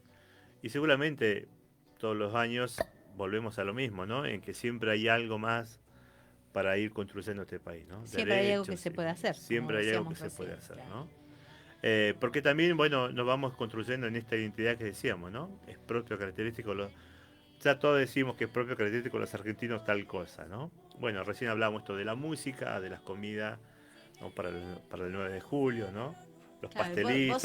Y seguramente todos los años volvemos a lo mismo, ¿no? En que siempre hay algo más para ir construyendo este país, ¿no? Siempre hay algo que se puede hacer. Siempre hay algo que se puede hacer, ¿no? Porque también, bueno, nos vamos construyendo en esta identidad que decíamos, ¿no? Es propio característico, ya todos decimos que es propio característico de los argentinos tal cosa, ¿no? Bueno, recién hablamos esto de la música, de las comidas, ¿no? Para el 9 de julio, ¿no? Los pastelitos,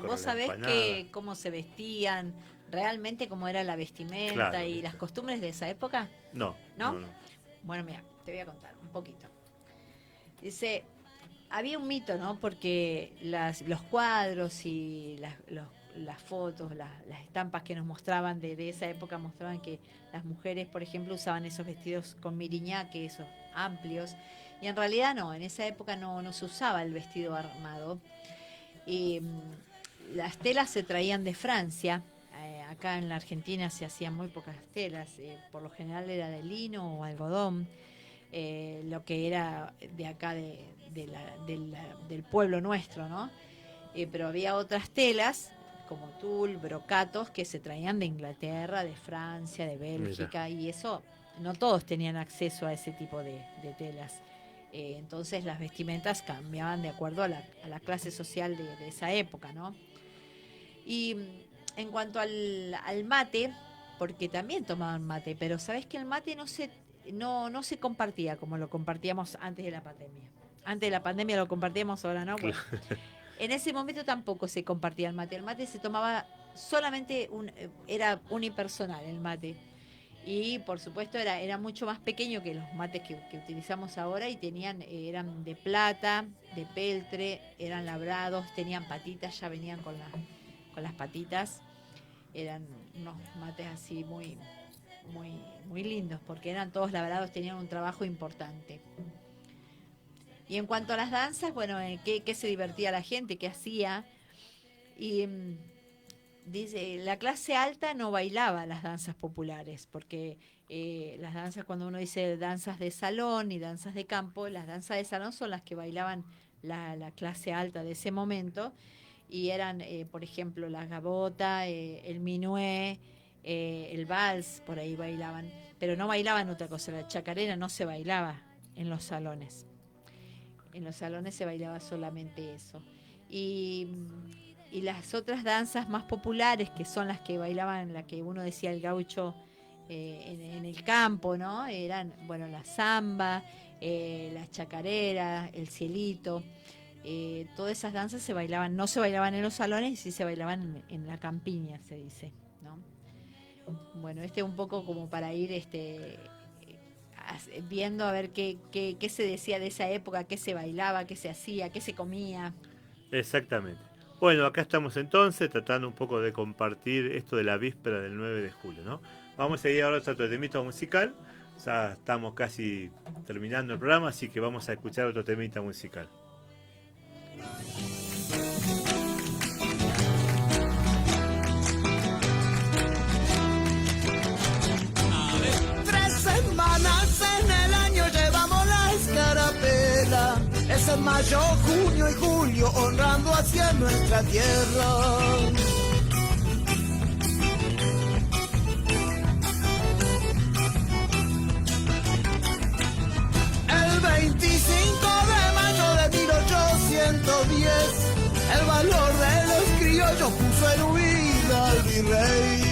vos sabés cómo se vestían, realmente cómo era la vestimenta, claro, y las costumbres de esa época. No. Bueno, mira, te voy a contar un poquito. Dice, había un mito, ¿no? Porque los cuadros y las fotos, las estampas que nos mostraban de esa época mostraban que las mujeres, por ejemplo, usaban esos vestidos con miriñaque, esos amplios, y en realidad no, en esa época no se usaba el vestido armado. Y las telas se traían de Francia. Acá en la Argentina se hacían muy pocas telas, por lo general era de lino o algodón, lo que era de acá del pueblo nuestro, ¿no? Pero había otras telas como tul, brocatos, que se traían de Inglaterra, de Francia, de Bélgica. Mira. Y eso, no todos tenían acceso a ese tipo de telas. Entonces las vestimentas cambiaban de acuerdo a la clase social de esa época, ¿no? Y en cuanto al mate, porque también tomaban mate, pero sabés que el mate no se compartía como lo compartíamos antes de la pandemia. Antes de la pandemia lo compartíamos, ahora no. Bueno, en ese momento tampoco se compartía el mate. El mate se tomaba solamente, era unipersonal el mate. Y por supuesto era mucho más pequeño que los mates que utilizamos ahora, y eran de plata, de peltre, eran labrados, tenían patitas, ya venían con las patitas. Eran unos mates así muy, muy, muy lindos, porque eran todos labrados, tenían un trabajo importante. Y en cuanto a las danzas, bueno, ¿qué se divertía la gente? ¿Qué hacía? Y dice, la clase alta no bailaba las danzas populares, porque las danzas, cuando uno dice danzas de salón y danzas de campo, las danzas de salón son las que bailaban la clase alta de ese momento, y eran, por ejemplo, la gabota, el minué, el vals, por ahí bailaban, pero no bailaban otra cosa. La chacarera no se bailaba en los salones. En los salones se bailaba solamente eso. Y las otras danzas más populares, que son las que bailaban, la que uno decía el gaucho en el campo, ¿no? Eran, bueno, la samba, la chacarera, el cielito. Todas esas danzas se bailaban, no se bailaban en los salones, y sí se bailaban en la campiña, se dice, ¿no? Bueno, un poco como para ir viendo a ver qué se decía de esa época, qué se bailaba, qué se hacía, qué se comía. Exactamente. Bueno, acá estamos entonces tratando un poco de compartir esto de la víspera del 9 de julio, ¿no? Vamos a ir ahora a otro temita musical. Ya estamos casi terminando el programa, así que vamos a escuchar otro temita musical. En el año llevamos la escarapela, es en mayo, junio y julio, honrando hacia nuestra tierra. El 25 de mayo de 1810, el valor de los criollos puso en huida al virrey.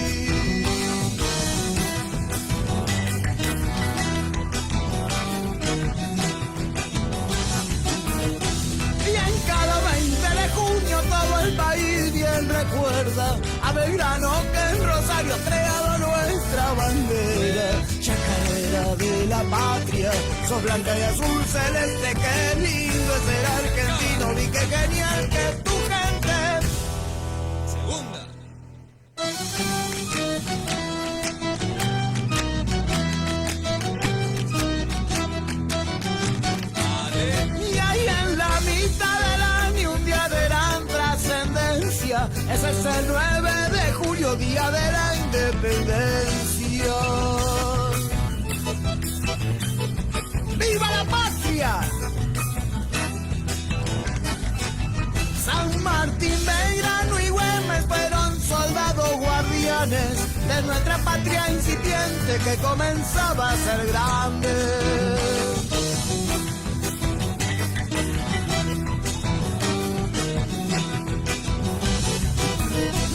Todo el país bien recuerda a Belgrano, que en Rosario ha creado nuestra bandera. Chacarera de la patria, sos blanca y azul celeste, qué lindo es ser argentino, y qué genial que es tu gente. Segunda. Y ahí en la mitad del año, un día de gran trascendencia, ese es el 9 de julio, día de la independencia. ¡Viva la patria! San Martín, Belgrano y Güemes fueron soldados guardianes de nuestra patria incipiente que comenzaba a ser grande.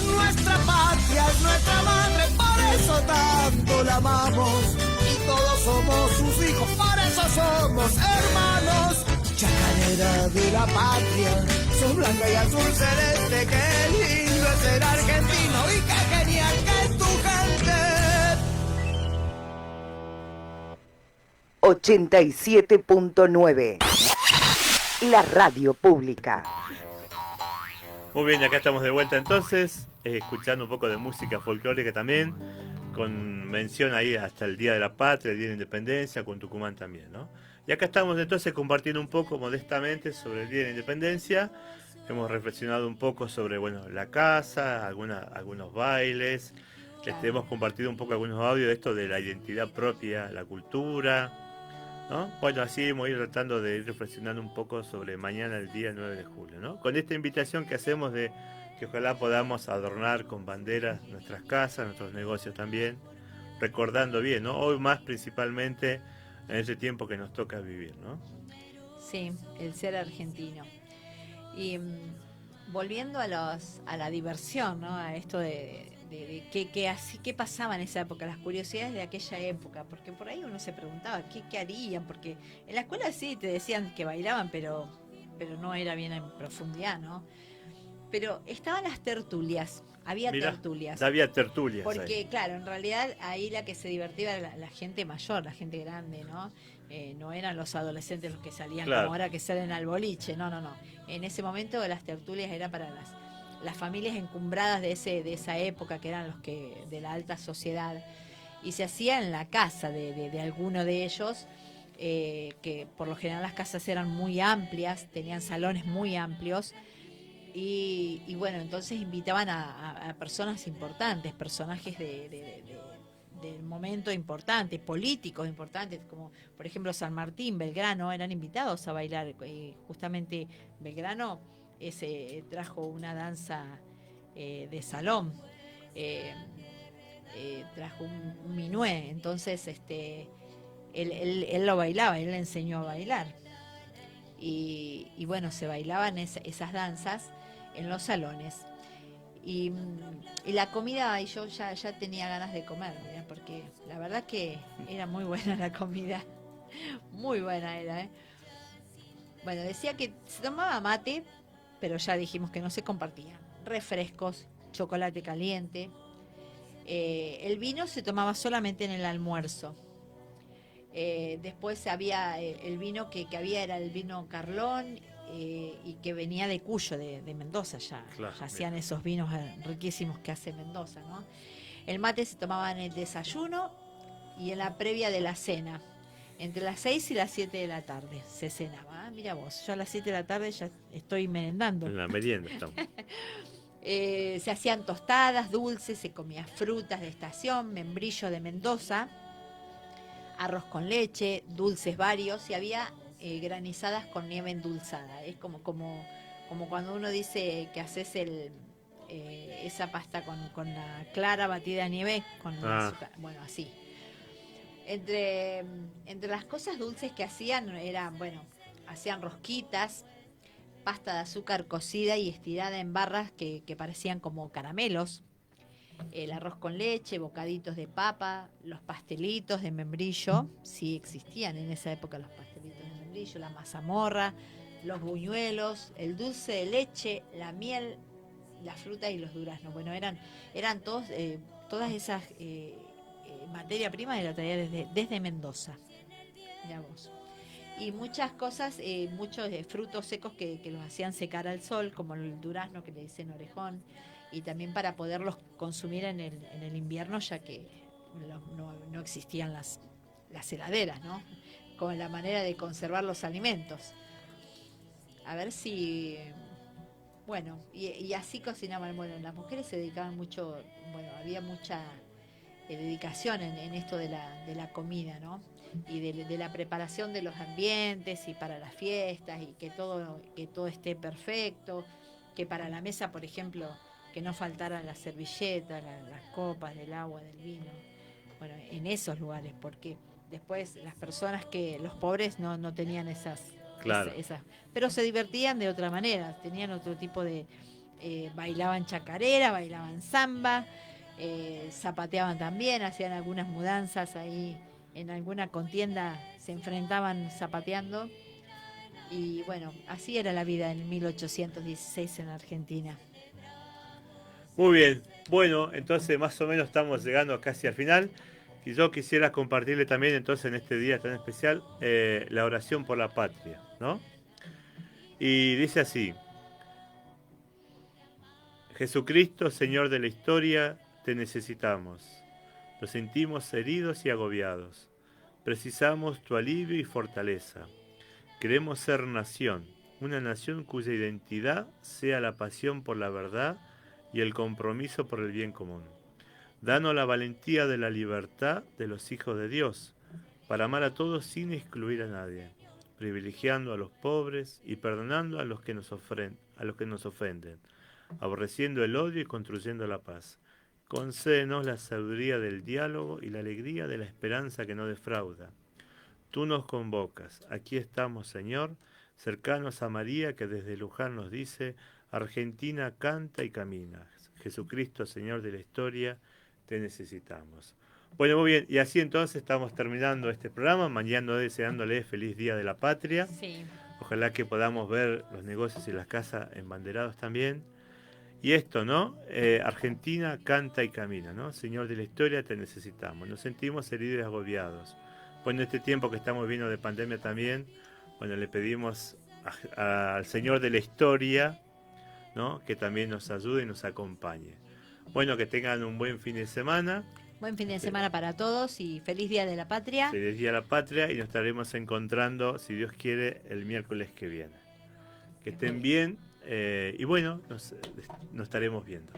Nuestra patria es nuestra madre, por eso tanto la amamos, y todos somos sus hijos, por eso somos hermanos. Chacarera de la patria, sos blanca y azul celeste, qué lindo es ser argentino y qué genial que es tu gente. 87.9, la radio pública. Muy bien, acá estamos de vuelta entonces, escuchando un poco de música folclórica también, con mención ahí hasta el Día de la Patria, el Día de la Independencia, con Tucumán también, ¿no? Y acá estamos entonces compartiendo un poco modestamente sobre el Día de la Independencia. Hemos reflexionado un poco sobre, bueno, la casa, algunos bailes. Claro. Hemos compartido un poco algunos audios de esto de la identidad propia, la cultura, ¿no? Bueno, así hemos ido tratando de ir reflexionando un poco sobre mañana, el día 9 de julio, ¿no? Con esta invitación que hacemos de que ojalá podamos adornar con banderas nuestras casas, nuestros negocios también, recordando bien, ¿no? Hoy más principalmente en ese tiempo que nos toca vivir, ¿no? Sí, el ser argentino. Y volviendo a la diversión, ¿no? A esto de qué pasaba en esa época, las curiosidades de aquella época, porque por ahí uno se preguntaba qué harían, porque en la escuela sí te decían que bailaban, pero no era bien en profundidad, ¿no? Pero estaban las tertulias, había tertulias. Había tertulias. Porque, ahí. Claro, en realidad ahí la que se divertía era la gente mayor, la gente grande, ¿no? No eran los adolescentes los que salían como ahora que salen al boliche, no. En ese momento las tertulias eran para las familias encumbradas de esa época, que eran los que de la alta sociedad, y se hacía en la casa de alguno de ellos, que por lo general las casas eran muy amplias, tenían salones muy amplios. Y bueno, entonces invitaban a personas importantes, personajes del momento importantes, políticos importantes, como por ejemplo San Martín, Belgrano, eran invitados a bailar. Justamente Belgrano trajo una danza de salón, trajo un minué, entonces él lo bailaba, él le enseñó a bailar. Y bueno, se bailaban esas danzas en los salones. Y la comida, y yo ya tenía ganas de comer, ¿verdad? Porque la verdad que era muy buena la comida, muy buena era, ¿eh? Bueno, decía que se tomaba mate, pero ya dijimos que no se compartía. Refrescos, chocolate caliente. El vino se tomaba solamente en el almuerzo. Después había el vino que había, era el vino Carlón, y que venía de Cuyo, de Mendoza, ya hacían esos vinos riquísimos que hace Mendoza, ¿no? El mate se tomaba en el desayuno y en la previa de la cena, entre las 6 y las 7 de la tarde se cenaba. Mira vos, yo a las 7 de la tarde ya estoy merendando. En la merienda estamos. Se hacían tostadas, dulces, se comía frutas de estación, membrillo de Mendoza, arroz con leche, dulces varios, y había granizadas con nieve endulzada. Es como cuando uno dice que haces esa pasta con la clara batida de nieve con azúcar. Bueno, así. Entre las cosas dulces que hacían hacían rosquitas, pasta de azúcar cocida y estirada en barras que parecían como caramelos, el arroz con leche, bocaditos de papa, los pastelitos de membrillo, sí existían en esa época los pastelitos de membrillo, la mazamorra, los buñuelos, el dulce de leche, la miel, la fruta y los duraznos. Bueno, eran todas esas materia prima de la traía desde Mendoza. Mirá vos. Y muchas cosas, muchos frutos secos que los hacían secar al sol, como el durazno que le dicen orejón, y también para poderlos consumir en el invierno, ya que no existían las heladeras, ¿no? Con la manera de conservar los alimentos. A ver si... Bueno, y así cocinaban. Bueno, las mujeres se dedicaban mucho, había mucha dedicación en esto de la comida, ¿no? Y de la preparación de los ambientes y para las fiestas, y que todo esté perfecto, que para la mesa, por ejemplo, que no faltaran las servilletas, las copas del agua, del vino. Bueno, en esos lugares, porque después las personas los pobres no tenían esas, pero se divertían de otra manera, tenían otro tipo de, bailaban chacarera, bailaban samba, zapateaban también, hacían algunas mudanzas ahí, en alguna contienda se enfrentaban zapateando, y bueno, así era la vida en 1816 en Argentina. Muy bien, bueno, entonces más o menos estamos llegando casi al final. Y yo quisiera compartirle también entonces en este día tan especial la oración por la patria, ¿no? Y dice así: Jesucristo, Señor de la historia, te necesitamos. Nos sentimos heridos y agobiados. Precisamos tu alivio y fortaleza. Queremos ser nación, una nación cuya identidad sea la pasión por la verdad y el compromiso por el bien común. Danos la valentía de la libertad de los hijos de Dios, para amar a todos sin excluir a nadie, privilegiando a los pobres y perdonando a los que nos ofenden, aborreciendo el odio y construyendo la paz. Concédenos la sabiduría del diálogo y la alegría de la esperanza que no defrauda. Tú nos convocas, aquí estamos, Señor, cercanos a María, que desde Luján nos dice: Argentina canta y camina. Jesucristo, Señor de la historia, te necesitamos. Bueno, muy bien, y así entonces estamos terminando este programa, mañana deseándole feliz Día de la Patria. Sí. Ojalá que podamos ver los negocios y las casas embanderados también. Y esto, ¿no? Argentina canta y camina, ¿no? Señor de la historia, te necesitamos. Nos sentimos heridos y agobiados. Bueno, en este tiempo que estamos viviendo de pandemia también, bueno, le pedimos al Señor de la historia, ¿no? Que también nos ayude y nos acompañe. Bueno, que tengan un buen fin de semana. Buen fin de semana para todos y feliz Día de la Patria. Feliz Día de la Patria y nos estaremos encontrando, si Dios quiere, el miércoles que viene. Que estén bien y bueno, nos estaremos viendo.